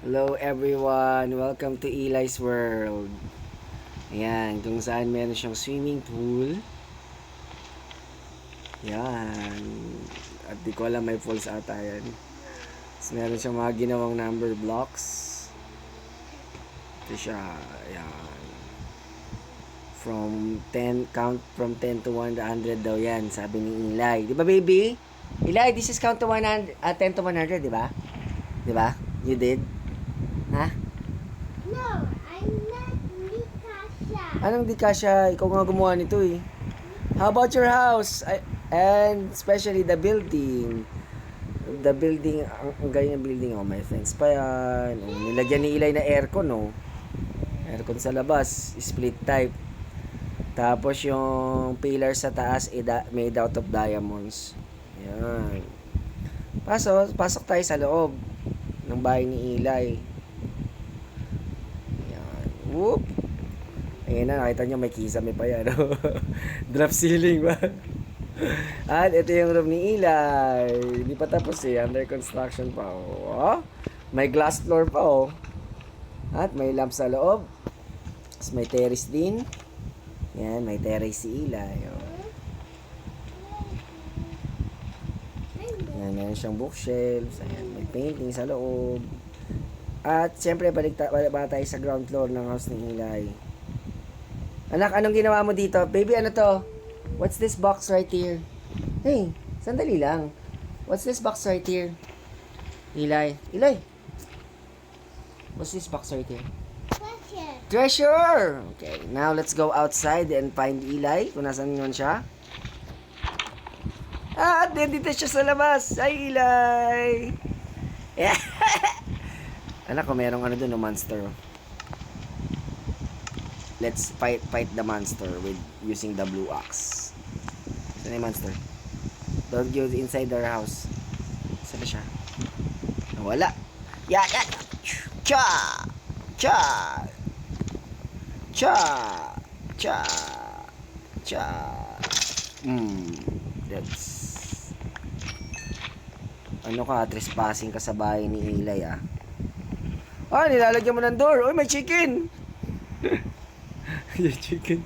Hello everyone! Welcome to Eli's World. Ayan, kung saan meron siyang swimming pool. Ayan. At di ko alam may falls ata yan. Tapos meron siyang mga ginawang number blocks. Ito siya. Ayan. From 10 to 100 daw yan, sabi ni Eli. Di ba baby? Eli, this is count to 100, 10 to 100, di ba? Di ba? You did? Ha? No, I'm not Mikasha. Anong di kasya? Ikaw nga gumawa nito eh. How about your house? And especially the building. The building, ang galing ng building. Oh, may fence pa yan. Oh, nilagyan ni Eli na aircon, oh. Aircon sa labas. Split type. Tapos yung pillar sa taas, made out of diamonds. Ayan. Pasok tayo sa loob ng bahay ni Eli. Ayan. Whoop! Ayan na, nakita nyo may kisame pa yan. Drop ceiling ba? At ito yung room ni Eli. Hindi pa tapos eh. Under construction pa. Oh. May glass floor pa oh. At may lamp sa loob. Tapos may terrace din. Yan, may terrace si Eli. Oh. Yan, meron siyang bookshelves. Ayan, may painting sa loob. At siyempre, balik tayo sa ground floor ng house ni Eli. Anak, anong ginawa mo dito? Baby, ano to? What's this box right here? Hey, sandali lang. What's this box right here? Eli. What's this box right here? Question. Treasure! Okay, now let's go outside and find Eli. Kung nasan yun siya. At dito siya sa labas. Hi, Eli! Anak ko, merong ano doon, no, monster. Let's fight the monster with using the blue axe. Saan yung monster? Don't go inside their house. Saan na siya? Wala. Ya! Cha! Cha! Cha! Cha! Cha! That's... Ano ka? Trespassing ka sa bahay ni Eli ah. Ah, nilalagyan mo ng door. Uy, may chicken! Yung chicken.